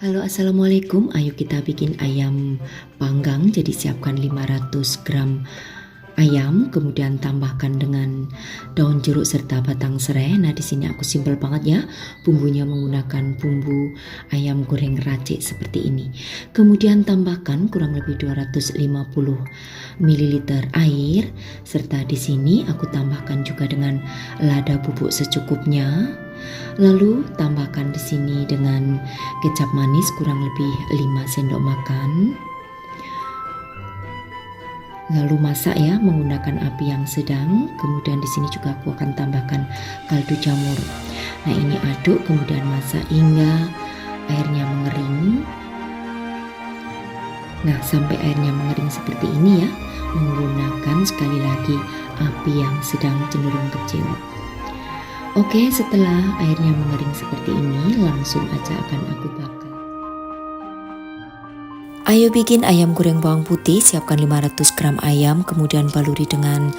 Halo, assalamualaikum. Ayo kita bikin ayam panggang. Jadi siapkan 500 gram ayam, kemudian tambahkan dengan daun jeruk serta batang serai. Nah, di sini aku simpel banget ya. Bumbunya menggunakan bumbu ayam goreng racik seperti ini. Kemudian tambahkan kurang lebih 250 ml air, serta di sini aku tambahkan juga dengan lada bubuk secukupnya. Lalu tambahkan di sini dengan kecap manis kurang lebih 5 sendok makan. Lalu masak ya menggunakan api yang sedang. Kemudian di sini juga aku akan tambahkan kaldu jamur. Nah, ini aduk kemudian masak hingga airnya mengering. Nah, sampai airnya mengering seperti ini ya, menggunakan sekali lagi api yang sedang cenderung kecil. Oke, setelah airnya mengering seperti ini, langsung aja akan aku bakar. Ayo bikin ayam goreng bawang putih. Siapkan 500 gram ayam, kemudian baluri dengan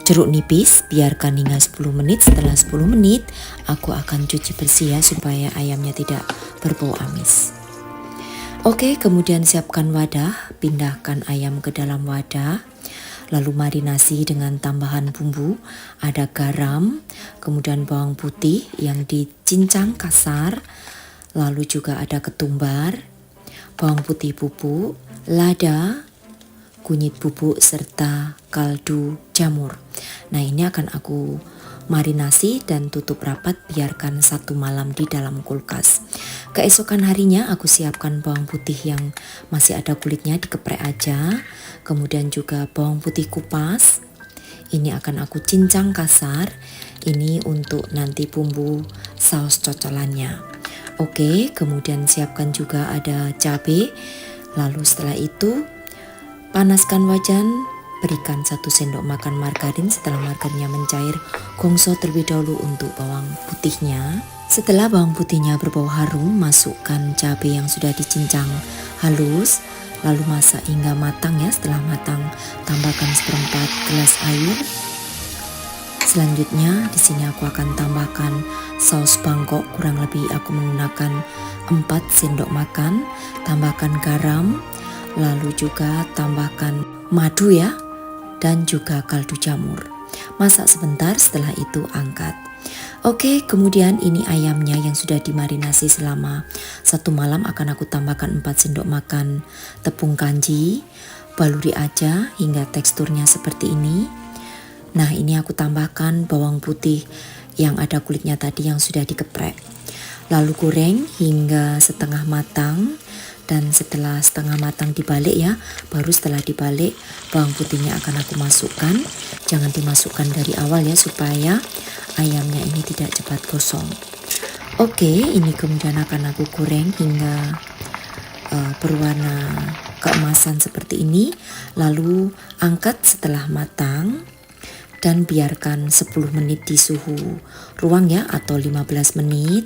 jeruk nipis, biarkan hingga 10 menit. Setelah 10 menit, aku akan cuci bersih ya, supaya ayamnya tidak berbau amis. Oke, kemudian siapkan wadah, pindahkan ayam ke dalam wadah. Lalu marinasi dengan tambahan bumbu, ada garam, kemudian bawang putih yang dicincang kasar, lalu juga ada ketumbar, bawang putih bubuk, lada, kunyit bubuk, serta kaldu jamur. Nah, ini akan aku marinasi dan tutup rapat, biarkan 1 malam di dalam kulkas. Keesokan harinya aku siapkan bawang putih yang masih ada kulitnya, dikeprek aja. Kemudian juga bawang putih kupas. Ini akan aku cincang kasar. Ini untuk nanti bumbu saus cocolannya. Oke, kemudian siapkan juga ada cabai. Lalu setelah itu panaskan wajan, berikan 1 sendok makan margarin. Setelah margarinnya mencair, gongso terlebih dahulu untuk bawang putihnya. Setelah bawang putihnya berbau harum, masukkan cabai yang sudah dicincang halus. Lalu masak hingga matang ya. Setelah matang, tambahkan 1/4 gelas air. Selanjutnya di sini aku akan tambahkan saus Bangkok, kurang lebih aku menggunakan 4 sendok makan. Tambahkan garam, lalu juga tambahkan madu ya, dan juga kaldu jamur. Masak sebentar, setelah itu angkat. Oke, kemudian ini ayamnya yang sudah dimarinasi selama 1 malam akan aku tambahkan 4 sendok makan tepung kanji. Baluri aja hingga teksturnya seperti ini. Nah, ini aku tambahkan bawang putih yang ada kulitnya tadi yang sudah dikeprek. Lalu goreng hingga setengah matang. Dan setelah setengah matang dibalik ya, baru setelah dibalik bawang putihnya akan aku masukkan. Jangan dimasukkan dari awal ya, supaya ayamnya ini tidak cepat gosong. Oke, ini kemudian akan aku goreng hingga berwarna keemasan seperti ini. Lalu angkat setelah matang dan biarkan 10 menit di suhu ruang ya, atau 15 menit.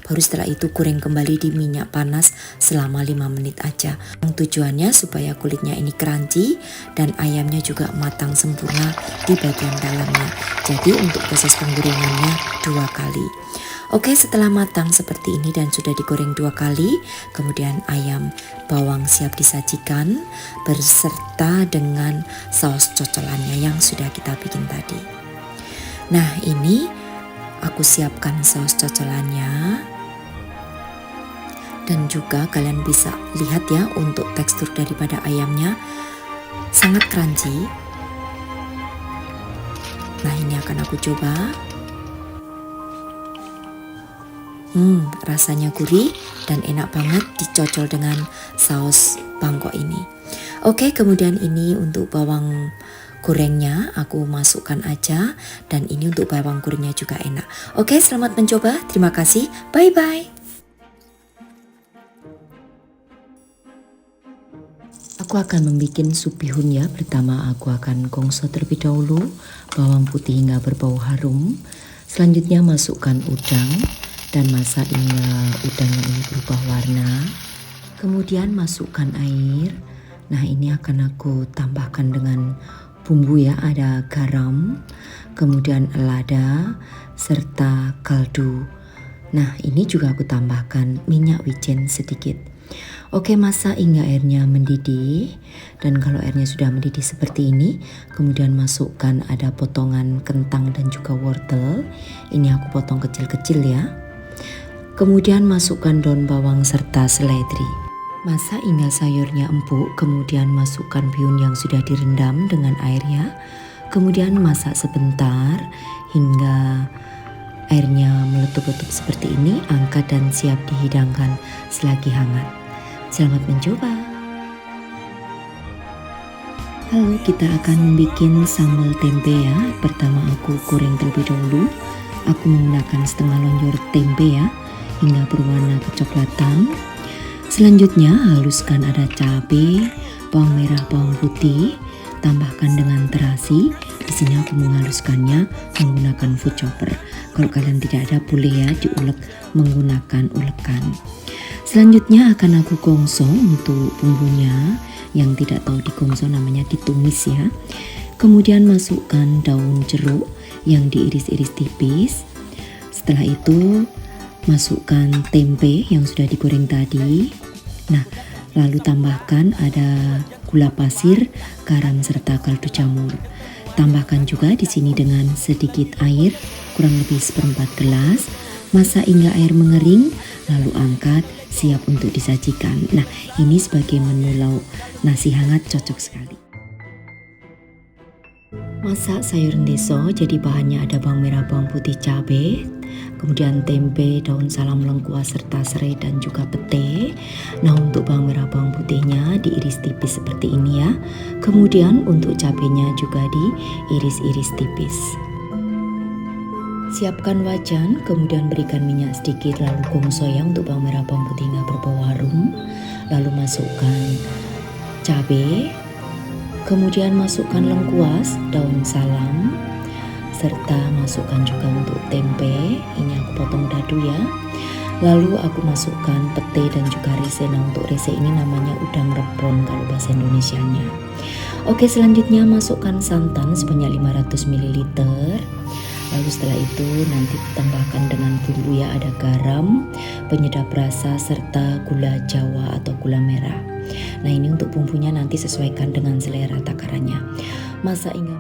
Baru setelah itu goreng kembali di minyak panas selama 5 menit aja. Tujuannya supaya kulitnya ini crunchy dan ayamnya juga matang sempurna di bagian dalamnya. Jadi untuk proses penggorengannya 2 kali. Oke, setelah matang seperti ini dan sudah digoreng 2 kali, kemudian ayam bawang siap disajikan berserta dengan saus cocolannya yang sudah kita bikin tadi. Nah, ini aku siapkan saus cocolannya. Dan juga kalian bisa lihat ya, untuk tekstur daripada ayamnya sangat crunchy. Nah, ini akan aku coba. Rasanya gurih dan enak banget dicocol dengan saus Bangkok ini. Oke, kemudian ini untuk bawang gorengnya aku masukkan aja, dan ini untuk bawang gorengnya juga enak. Oke, selamat mencoba. Terima kasih. Bye-bye. Aku akan membuat sup bihun ya. Pertama aku akan gongso terlebih dahulu bawang putih hingga berbau harum. Selanjutnya masukkan udang dan masak hingga udangnya ini berubah warna. Kemudian masukkan air. Nah, ini akan aku tambahkan dengan bumbu ya, ada garam, kemudian lada, serta kaldu Nah, ini juga aku tambahkan minyak wijen sedikit. Oke, masak hingga airnya mendidih. Dan kalau airnya sudah mendidih seperti ini, kemudian masukkan ada potongan kentang dan juga wortel. Ini aku potong kecil-kecil ya. Kemudian masukkan daun bawang serta seledri. Masak hingga sayurnya empuk, kemudian masukkan bihun yang sudah direndam dengan airnya. Kemudian masak sebentar hingga airnya meletup-letup seperti ini, angkat dan siap dihidangkan selagi hangat. Selamat mencoba. Lalu kita akan membuat sambal tempe ya. Pertama aku goreng terlebih dahulu. Aku menggunakan setengah lonjor tempe ya, hingga berwarna kecoklatan. Selanjutnya haluskan ada cabai, bawang merah, bawang putih. Tambahkan dengan terasi. Di sini aku menghaluskannya menggunakan food chopper. Kalau kalian tidak ada boleh ya diulek menggunakan ulekan. Selanjutnya akan aku gongso untuk bumbunya. Yang tidak tahu digongso namanya ditumis ya. Kemudian masukkan daun jeruk yang diiris-iris tipis. Setelah itu masukkan tempe yang sudah digoreng tadi. Nah, lalu tambahkan ada gula pasir, garam serta kaldu jamur. Tambahkan juga di sini dengan sedikit air, kurang lebih seperempat gelas. Masak hingga air mengering, lalu angkat, siap untuk disajikan. Nah, ini sebagai menu lauk nasi hangat cocok sekali. Masak sayur ndeso, jadi bahannya ada bawang merah, bawang putih, cabai, kemudian tempe, daun salam lengkuas serta serai dan juga pete. Nah, untuk bawang merah bawang putihnya diiris tipis seperti ini ya. Kemudian untuk cabenya juga diiris-iris tipis. Siapkan wajan, kemudian berikan minyak sedikit, lalu gongso ya untuk bawang merah bawang putihnya berbau harum. Lalu masukkan cabai, kemudian masukkan lengkuas, daun salam, serta masukkan juga untuk tempe. Ini aku potong dadu ya. Lalu aku masukkan pete dan juga rise. Nah, untuk rise ini namanya udang rebon kalau bahasa Indonesianya. Oke, selanjutnya masukkan santan sebanyak 500 ml. Lalu setelah itu nanti tambahkan dengan bumbu ya, ada garam, penyedap rasa serta gula jawa atau gula merah. Nah, ini untuk bumbunya nanti sesuaikan dengan selera takarannya. Masak hingga.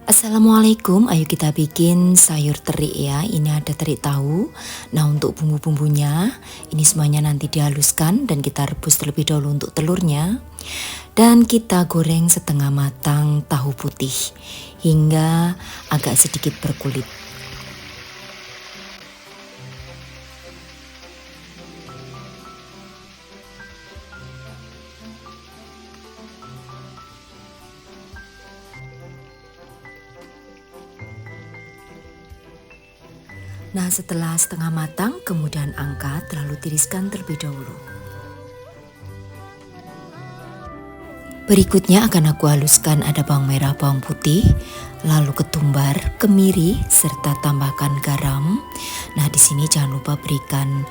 Assalamualaikum, ayo kita bikin sayur teri ya. Ini ada teri tahu. Nah, untuk bumbu-bumbunya ini semuanya nanti dihaluskan dan kita rebus terlebih dahulu untuk telurnya. Dan kita goreng setengah matang tahu putih hingga agak sedikit berkulit. Nah, setelah setengah matang, kemudian angkat, lalu tiriskan terlebih dahulu. Berikutnya akan aku haluskan ada bawang merah, bawang putih, lalu ketumbar, kemiri, serta tambahkan garam. Nah, di sini jangan lupa berikan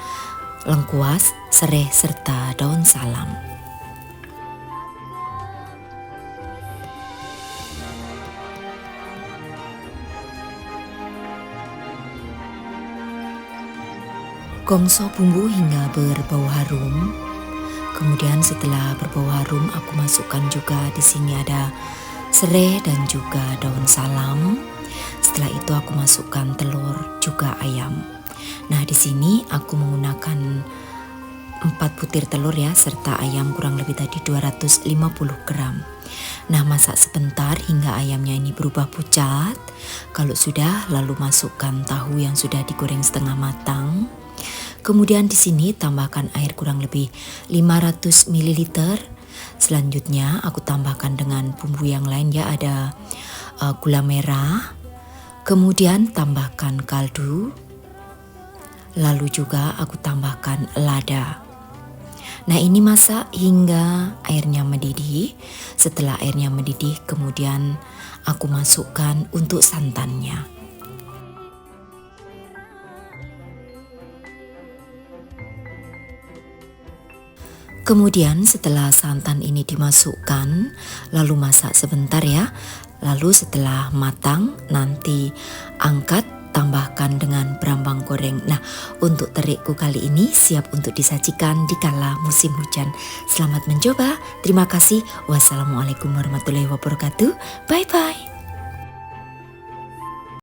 lengkuas, serai, serta daun salam. Gongso bumbu hingga berbau harum. Kemudian setelah berbau harum, aku masukkan juga di sini ada serai dan juga daun salam. Setelah itu aku masukkan telur juga ayam. Nah, di sini aku menggunakan 4 butir telur ya, serta ayam kurang lebih tadi 250 gram. Nah, masak sebentar hingga ayamnya ini berubah pucat. Kalau sudah, lalu masukkan tahu yang sudah digoreng setengah matang. Kemudian di sini tambahkan air kurang lebih 500 ml. Selanjutnya aku tambahkan dengan bumbu yang lain ya, ada gula merah. Kemudian tambahkan kaldu. Lalu juga aku tambahkan lada. Nah, ini masak hingga airnya mendidih. Setelah airnya mendidih, kemudian aku masukkan untuk santannya. Kemudian setelah santan ini dimasukkan, lalu masak sebentar ya. Lalu setelah matang nanti angkat tambahkan dengan brambang goreng. Nah, untuk terikku kali ini siap untuk disajikan di kala musim hujan. Selamat mencoba. Terima kasih. Wassalamualaikum warahmatullahi wabarakatuh. Bye bye.